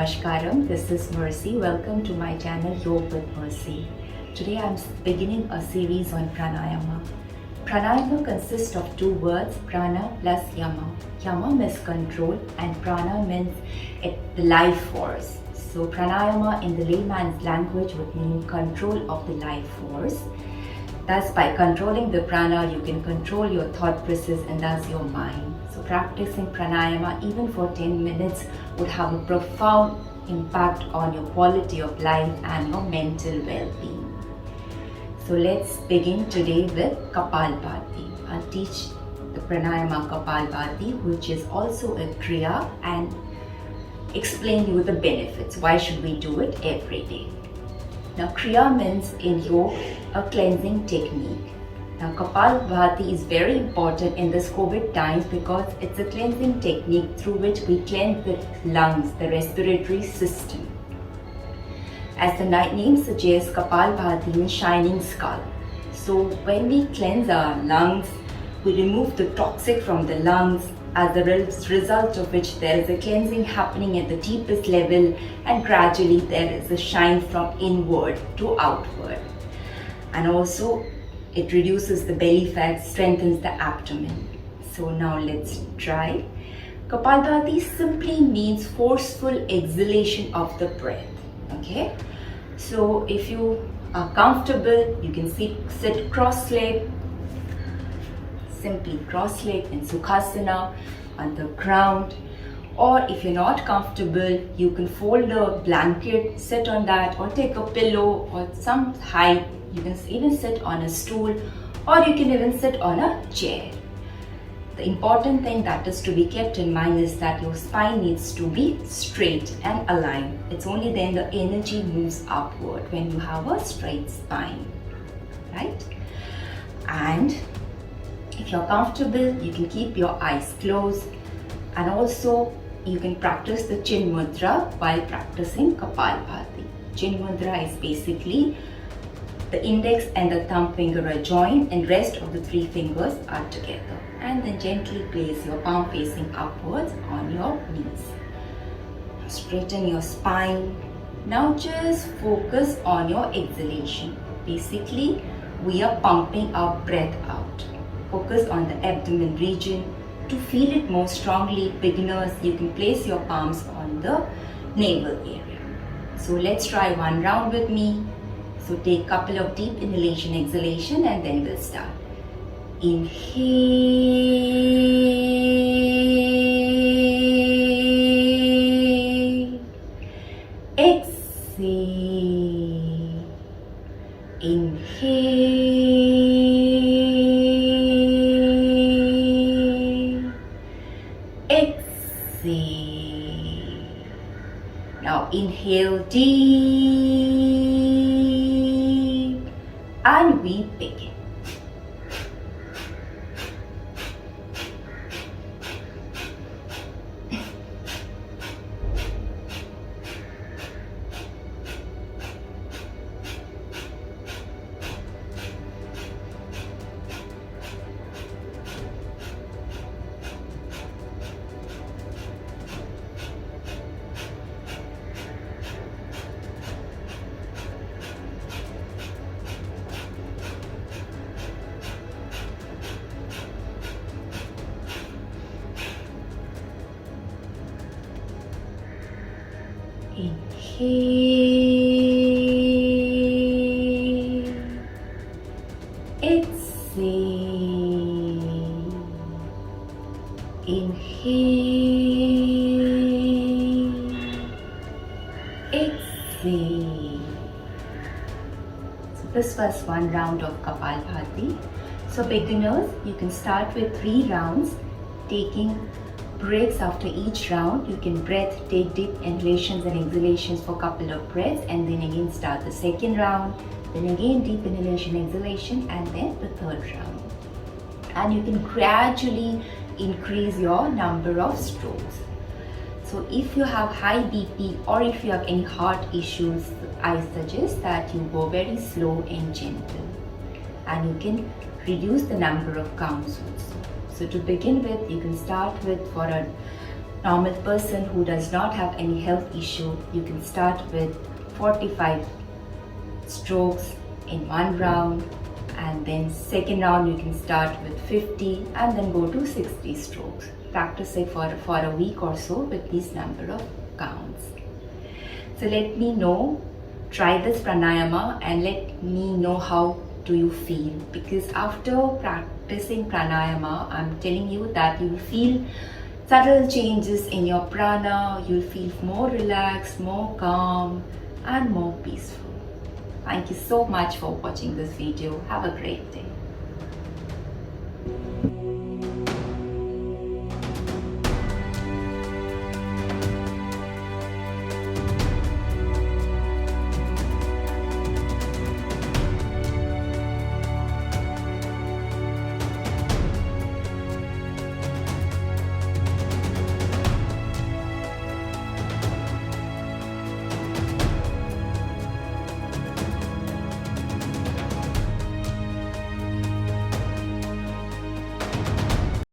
Namaskaram, this is Mercy. Welcome to my channel Yoga with Mercy. Today I'm beginning a series on pranayama. Pranayama consists of two words, prana plus yama. Yama means control and prana means the life force. So pranayama in the layman's language would mean control of the life force. Thus, by controlling the prana, you can control your thought process and thus your mind. So practicing pranayama even for 10 minutes would have a profound impact on your quality of life and your mental well-being. So let's begin today with Kapal Bhati. I'll teach the pranayama Kapal Bhati, which is also a kriya, and explain you the benefits. Why should we do it every day? Now, kriya means in yoga a cleansing technique. Now, Kapal Bhati is very important in this COVID times because it's a cleansing technique through which we cleanse the lungs, the respiratory system. As the name suggests, Kapal Bhati means shining skull. So, when we cleanse our lungs, we remove the toxic from the lungs, as a result of which there is a cleansing happening at the deepest level, and gradually there is a shine from inward to outward. And also it reduces the belly fat, strengthens the abdomen. So now let's try. Kapalbhati simply means forceful exhalation of the breath. Okay, so if you are comfortable, you can sit cross-legged. Simply cross-legged in Sukhasana on the ground, or if you're not comfortable, you can fold a blanket, sit on that, or take a pillow or some height. You can even sit on a stool, or you can even sit on a chair. The important thing that is to be kept in mind is that your spine needs to be straight and aligned. It's only then the energy moves upward when you have a straight spine, right? And if you're comfortable, you can keep your eyes closed, and also you can practice the chin mudra while practicing Kapalbhati. Chin mudra is basically the index and the thumb finger are joined and rest of the three fingers are together. And then gently place your palm facing upwards on your knees. Straighten your spine. Now just focus on your exhalation. Basically, we are pumping our breath out. Focus on the abdomen region. To feel it more strongly, beginners, you can place your palms on the navel area. So let's try one round with me. So take a couple of deep inhalation, exhalation, and then we'll start. Inhale. Exhale. Inhale. Exhale. Now inhale deep, and we begin. Inhale, exhale, inhale, exhale. So this was one round of Kapalbhati. So beginners, you can start with 3 rounds, taking breaths after each round. You can take deep inhalations and exhalations for a couple of breaths, and then again start the second round, then again deep inhalation, exhalation, and then the third round. And you can gradually increase your number of strokes. So if you have high BP or if you have any heart issues, I suggest that you go very slow and gentle, and you can reduce the number of counts also. So to begin with, you can start with for a Normal person who does not have any health issue, you can start with 45 strokes in one round, and then second round you can start with 50 and then go to 60 strokes. Practice it for a week or so with these number of counts. So let me know, try this pranayama and let me know how do you feel, because after practicing pranayama, I'm telling you that you will feel subtle changes in your prana, you'll feel more relaxed, more calm and more peaceful. Thank you so much for watching this video. Have a great day.